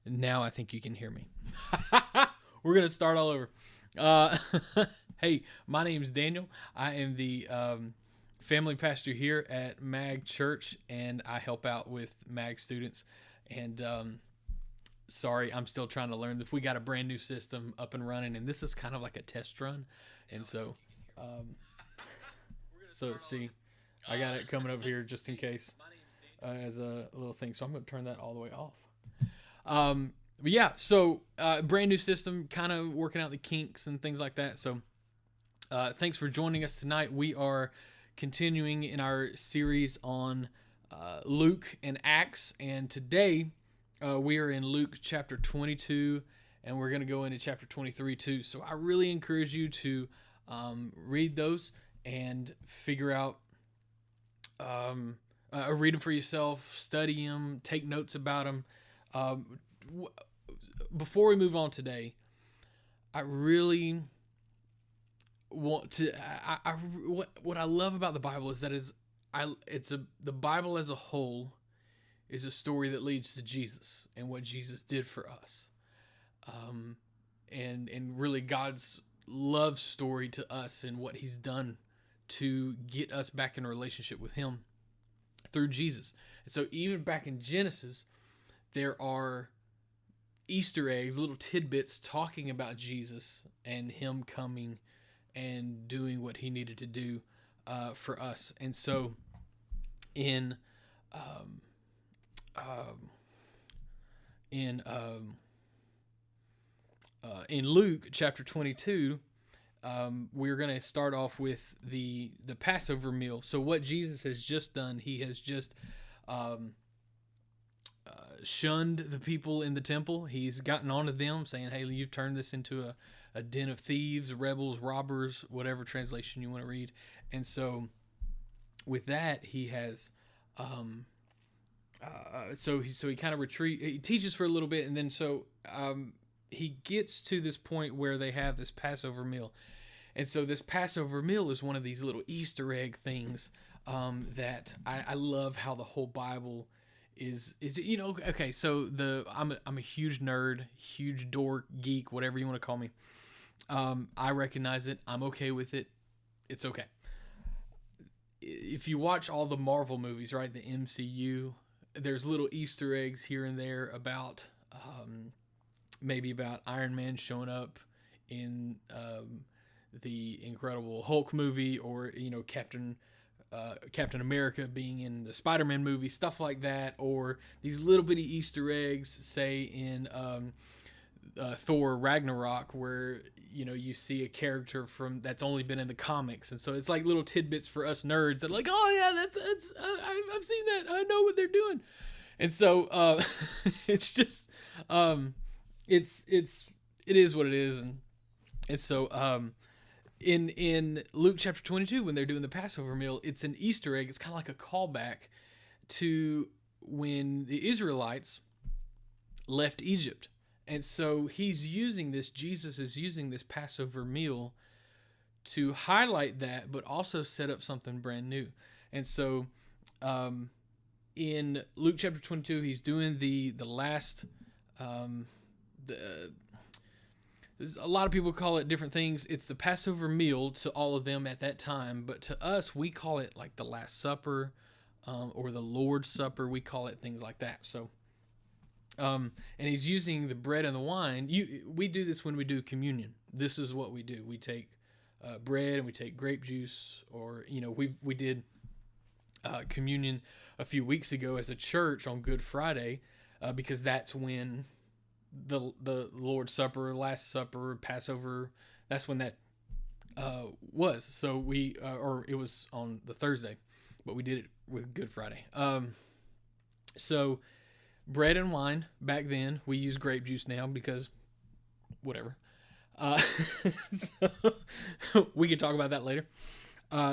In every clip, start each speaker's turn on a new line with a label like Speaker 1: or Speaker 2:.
Speaker 1: Now I think you can hear me. We're going to start all over. Uh, hey, my name's Daniel. I am the family pastor here at Mag Church, and I help out with Mag students. And sorry, I'm still trying to learn. We got a brand new system up and running, and this is kind of like a test run. And so see, I got it coming over here just in case as a little thing. So I'm going to turn that all the way off. But yeah, so brand new system, kind of working out the kinks and things like that. So thanks for joining us tonight. We are continuing in our series on Luke and Acts, and today we are in Luke chapter 22, and we're going to go into chapter 23 too. So I really encourage you to read those and figure out, read them for yourself, study them, take notes about them. Before we move on today, I really want to. What I love about the Bible is that the Bible as a whole is a story that leads to Jesus and what Jesus did for us, and really God's love story to us and what He's done to get us back in a relationship with Him through Jesus. And so even back in Genesis, there are Easter eggs, little tidbits talking about Jesus and Him coming and doing what He needed to do for us. And so in Luke chapter 22, we're going to start off with the Passover meal. So what Jesus has just done, He has just shunned the people in the temple. He's gotten on to them saying, hey, you've turned this into a den of thieves, rebels, robbers, whatever translation you want to read. And so with that, He has so he kind of he teaches for a little bit, and then he gets to this point where they have this Passover meal. And so this Passover meal is one of these little Easter egg things that I love how the whole Bible is okay. So I'm a huge nerd, huge dork, geek, whatever you want to call me. I recognize it. I'm okay with it. It's okay. If you watch all the Marvel movies, right, the MCU, there's little Easter eggs here and there about maybe about Iron Man showing up in the Incredible Hulk movie, or Captain America being in the Spider-Man movie, stuff like that, or these little bitty Easter eggs, say in Thor Ragnarok, where you see a character from that's only been in the comics, and so it's like little tidbits for us nerds that are like, oh yeah, that's I've seen that, I know what they're doing, and so it's just it is what it is, and so in Luke chapter 22, when they're doing the Passover meal, it's an Easter egg. It's kind of like a callback to when the Israelites left Egypt. And so Jesus is using this Passover meal to highlight that, but also set up something brand new. And so in Luke chapter 22, he's doing the last, a lot of people call it different things. It's the Passover meal to all of them at that time, but to us, we call it like the Last Supper, or the Lord's Supper. We call it things like that. So, and he's using the bread and the wine. We do this when we do communion. This is what we do. We take bread and we take grape juice, or we did communion a few weeks ago as a church on Good Friday, because that's when the Lord's Supper, Last Supper, Passover, that's when that was. So or it was on the Thursday, but we did it with Good Friday. So bread and wine back then, we use grape juice now because whatever. So we can talk about that later.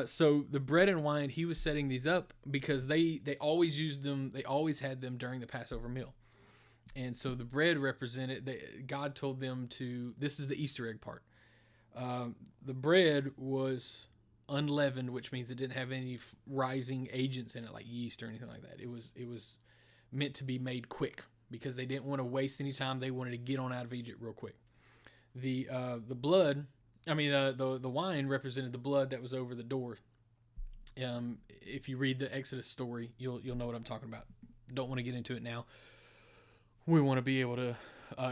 Speaker 1: So the bread and wine, he was setting these up because they always used them. They always had them during the Passover meal. And so the bread represented that God told them to, this is the Easter egg part. The bread was unleavened, which means it didn't have any rising agents in it like yeast or anything like that. It was meant to be made quick, because they didn't want to waste any time. They wanted to get on out of Egypt real quick. The blood, the wine represented the blood that was over the door. If you read the Exodus story, you'll know what I'm talking about. Don't want to get into it now. We want to be able to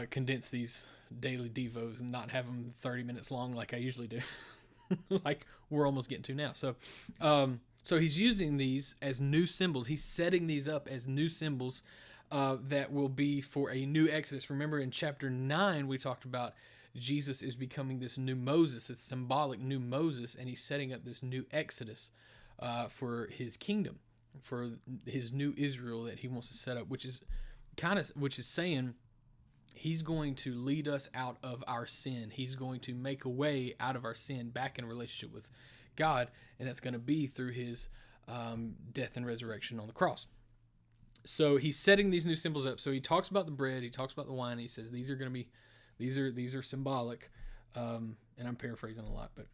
Speaker 1: condense these daily devos and not have them 30 minutes long like I usually do, like we're almost getting to now. So he's using these as new symbols. He's setting these up as new symbols that will be for a new Exodus. Remember in chapter 9, we talked about Jesus is becoming this new Moses, this symbolic new Moses, and he's setting up this new Exodus for his kingdom, for his new Israel that he wants to set up, which is saying he's going to lead us out of our sin. He's going to make a way out of our sin back in a relationship with God, and that's going to be through his death and resurrection on the cross. So he's setting these new symbols up. So he talks about the bread, he talks about the wine, and he says these are symbolic, and I'm paraphrasing a lot, but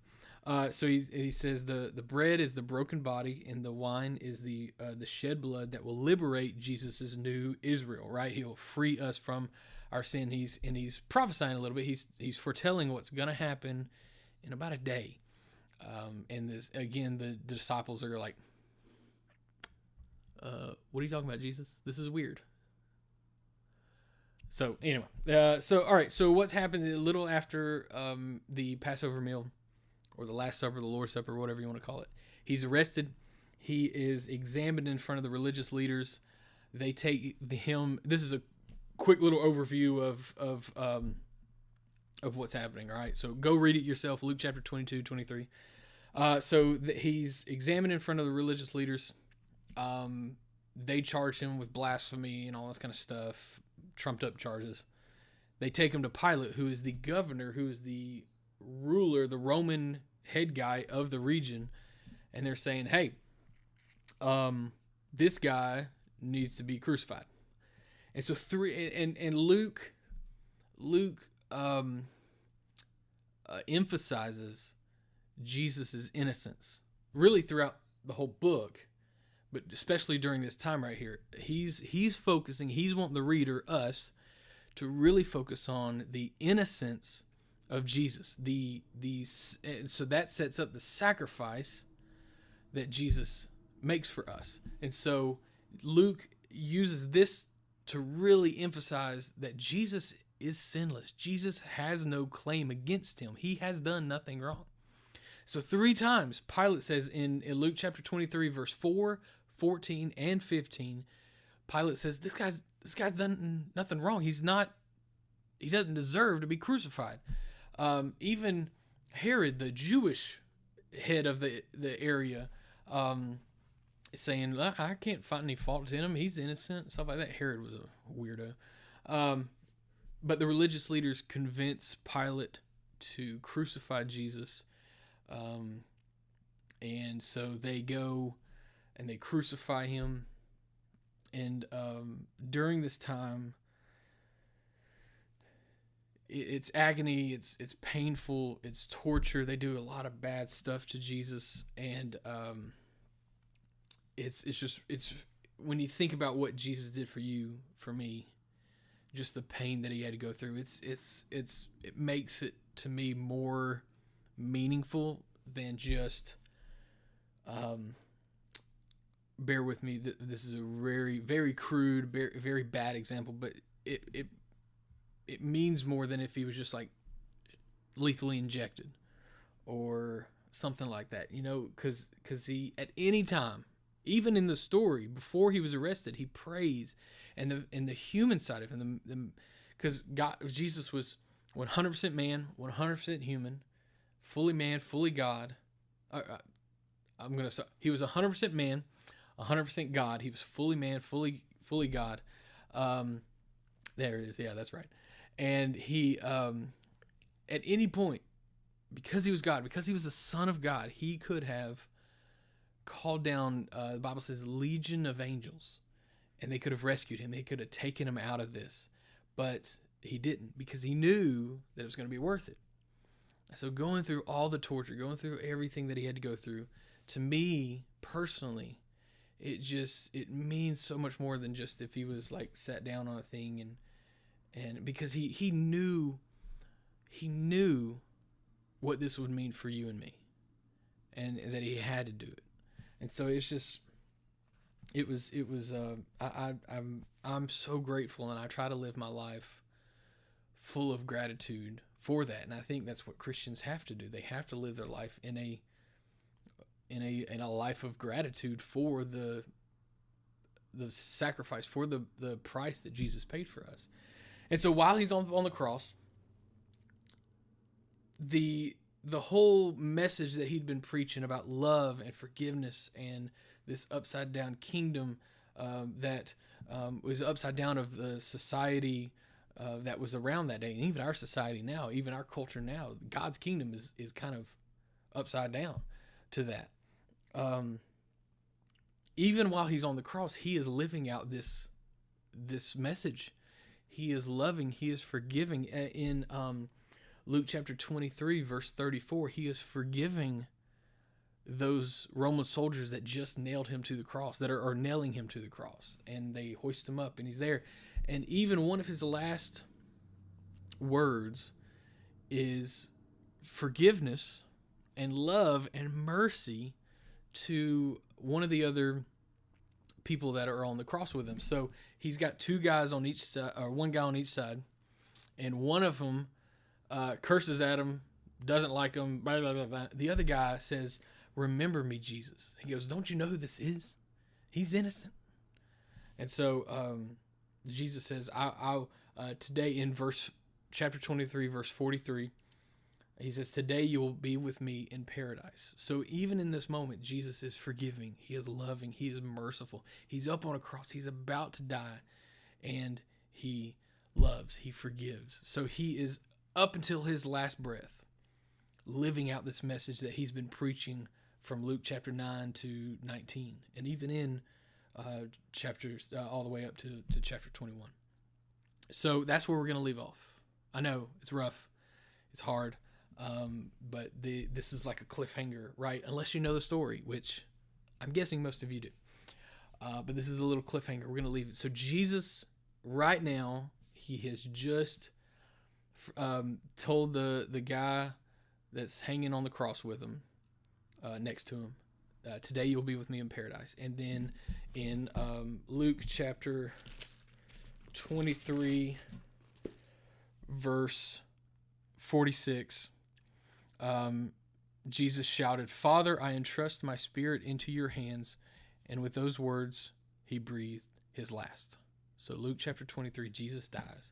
Speaker 1: so he says the bread is the broken body, and the wine is the shed blood that will liberate Jesus's new Israel. Right, he'll free us from our sin. He's prophesying a little bit. He's foretelling what's going to happen in about a day. And this again, the disciples are like, "What are you talking about, Jesus? This is weird." So anyway, all right. So what's happened a little after the Passover meal, or the Last Supper, the Lord's Supper, whatever you want to call it? He's arrested. He is examined in front of the religious leaders. They take him. This is a quick little overview of what's happening. All right. So go read it yourself. Luke chapter 22, 23. He's examined in front of the religious leaders. They charge him with blasphemy and all this kind of stuff, trumped up charges. They take him to Pilate, who is the governor, who is the ruler, the Roman head guy of the region, and they're saying, "Hey, this guy needs to be crucified." And so Luke emphasizes Jesus's innocence really throughout the whole book, but especially during this time right here. He's focusing. He's wanting the reader, us, to really focus on the innocence of Jesus. So that sets up the sacrifice that Jesus makes for us. And so Luke uses this to really emphasize that Jesus is sinless. Jesus has no claim against him. He has done nothing wrong. So 3 times Pilate says in Luke chapter 23, verse 4, 14, and 15, Pilate says, this guy's done nothing wrong. He doesn't deserve to be crucified. Even Herod, the Jewish head of the area, saying, "I can't find any fault in him. He's innocent," stuff like that. Herod was a weirdo. But the religious leaders convince Pilate to crucify Jesus. And so they go and they crucify him. And during this time, it's agony, it's painful, it's torture. They do a lot of bad stuff to Jesus, and it's when you think about what Jesus did for you, for me, just the pain that he had to go through, it makes it to me more meaningful than just bear with me. This is a very, very crude, very, very bad example, but it means more than if he was just like lethally injected or something like that, because he, at any time, even in the story before he was arrested, he prays, and the human side of him, because Jesus was 100% man, 100% human, fully man, fully God. He was 100% man, 100% God. He was fully man, fully God. There it is. Yeah, that's right. And he, at any point, because he was God, because he was the Son of God, he could have called down, the Bible says, legion of angels, and they could have rescued him. They could have taken him out of this, but he didn't, because he knew that it was going to be worth it. So going through all the torture, going through everything that he had to go through, to me personally, it means so much more than just if he was like sat down on a thing, and because he knew what this would mean for you and me, and that he had to do it. And so it's just, I'm so grateful, and I try to live my life full of gratitude for that. And I think that's what Christians have to do. They have to live their life in a life of gratitude for the sacrifice, for the price that Jesus paid for us. And so while he's on the cross, the whole message that he'd been preaching about love and forgiveness and this upside down kingdom that was upside down of the society that was around that day, and even our society now, even our culture now, God's kingdom is kind of upside down to that. Even while he's on the cross, he is living out this message. He is loving, he is forgiving. In Luke chapter 23, verse 34, he is forgiving those Roman soldiers that just nailed him to the cross, that are nailing him to the cross, and they hoist him up, and he's there. And even one of his last words is forgiveness and love and mercy to one of the other people that are on the cross with him. So he's got two guys on each side, or one guy on each side, and one of them curses at him, doesn't like him, blah, blah, blah, blah. The other guy says, "Remember me, Jesus." He goes, "Don't you know who this is? He's innocent." And so Jesus says, I'll today in chapter 23, verse 43, he says, "Today you will be with me in paradise." So even in this moment, Jesus is forgiving. He is loving. He is merciful. He's up on a cross. He's about to die, and he loves. He forgives. So he is, up until his last breath, living out this message that he's been preaching from Luke chapter 9 to 19, and even in chapters all the way up to chapter 21. So that's where we're going to leave off. I know it's rough, it's hard, but this is like a cliffhanger, right? Unless you know the story, which I'm guessing most of you do. But this is a little cliffhanger. We're going to leave it. So Jesus, right now, he has just told the guy that's hanging on the cross with him, next to him, "Today you'll be with me in paradise." And then in Luke chapter 23, verse 46, Jesus shouted, "Father, I entrust my spirit into your hands." And with those words, he breathed his last. So Luke chapter 23, Jesus dies.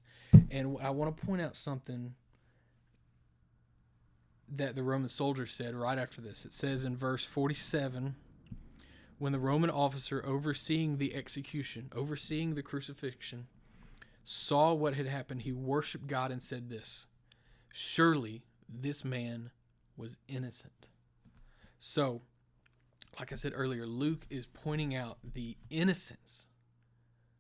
Speaker 1: And I want to point out something that the Roman soldier said right after this. It says in verse 47, when the Roman officer overseeing the execution, overseeing the crucifixion, saw what had happened, he worshiped God and said this, "Surely this man was innocent." So, like I said earlier, Luke is pointing out the innocence,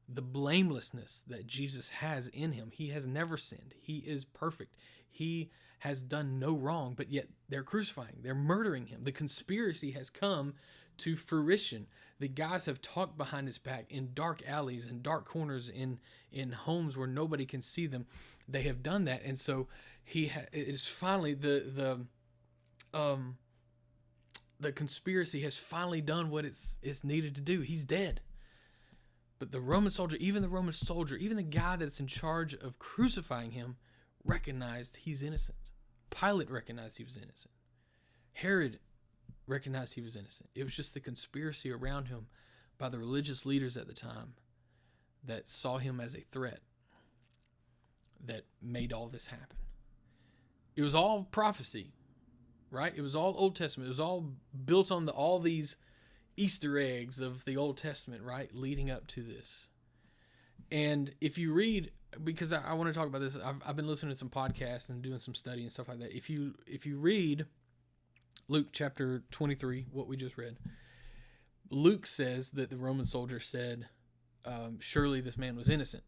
Speaker 1: the blamelessness that Jesus has in him. He has never sinned. He is perfect. He has done no wrong, but yet they're crucifying, they're murdering him. The conspiracy has come to fruition. The guys have talked behind his back in dark alleys and dark corners in homes where nobody can see them. They have done that, and so it is finally the conspiracy has finally done what it's needed to do. He's dead. But the Roman soldier, even the guy that's in charge of crucifying him, recognized he's innocent. Pilate recognized he was innocent. Herod recognized he was innocent. It was just the conspiracy around him by the religious leaders at the time that saw him as a threat that made all this happen. It was all prophecy, right? It was all Old Testament. It was all built on all these Easter eggs of the Old Testament, right? Leading up to this. And if you read, because I want to talk about this, I've been listening to some podcasts and doing some study and stuff like that. If you read Luke chapter 23, what we just read, Luke says that the Roman soldier said, "Surely this man was innocent."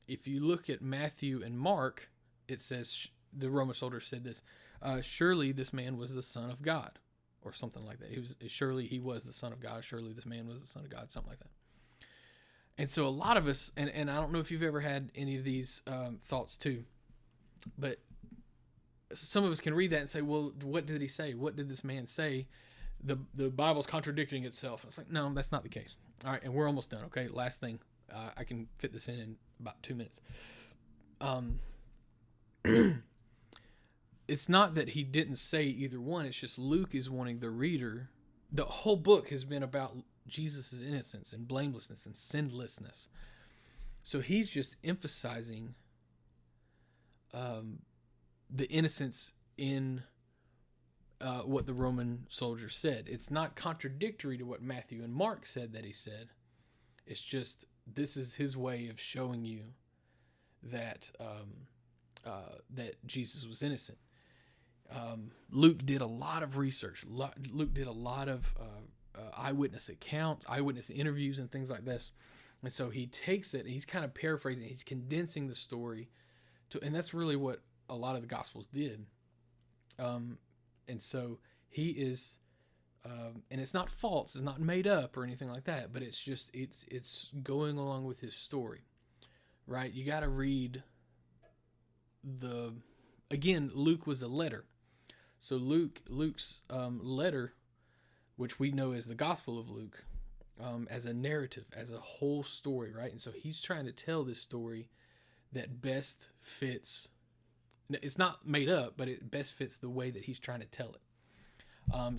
Speaker 1: If you look at Matthew and Mark, it says the Roman soldier said this, "Surely this man was the Son of God." or something like that. Surely he was the Son of God. Surely this man was the Son of God, something like that. And so a lot of us, and I don't know if you've ever had any of these thoughts too, but some of us can read that and say, well, what did he say? What did this man say? The Bible's contradicting itself. It's like, no, that's not the case. All right, and we're almost done, okay? Last thing. I can fit this in about 2 minutes. It's not that he didn't say either one. It's just Luke is wanting the reader. The whole book has been about Jesus' innocence and blamelessness and sinlessness. So he's just emphasizing the innocence in what the Roman soldier said. It's not contradictory to what Matthew and Mark said that he said. It's just, this is his way of showing you that that Jesus was innocent. Luke did a lot of research. Luke did a lot of eyewitness accounts, eyewitness interviews, and things like this. And so he takes it and he's kind of paraphrasing. He's condensing the story and that's really what a lot of the Gospels did. And so he is, and it's not false, it's not made up or anything like that, but it's just, it's going along with his story, right? You got to read again, Luke was a letter. So Luke's letter, which we know as the Gospel of Luke, as a narrative, as a whole story, right? And so he's trying to tell this story that best fits. It's not made up, but it best fits the way that he's trying to tell it.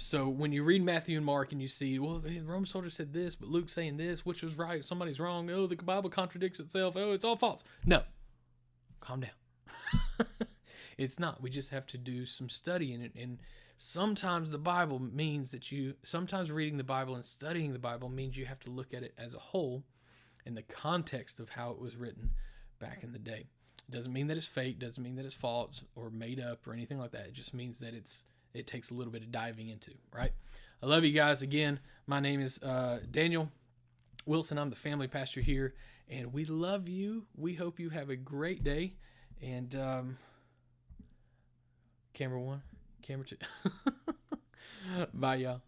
Speaker 1: So when you read Matthew and Mark and you see, well, the Roman soldier said this, but Luke's saying this, which was right, somebody's wrong. Oh, the Bible contradicts itself. Oh, it's all false. No, calm down. It's not. We just have to do some study in it. And sometimes the Bible means that sometimes reading the Bible and studying the Bible means you have to look at it as a whole in the context of how it was written back in the day. It doesn't mean that it's fake, doesn't mean that it's false or made up or anything like that. It just means that it takes a little bit of diving into, right? I love you guys. Again, my name is Daniel Wilson. I'm the family pastor here, and we love you. We hope you have a great day. And camera one, camera two. Bye, y'all.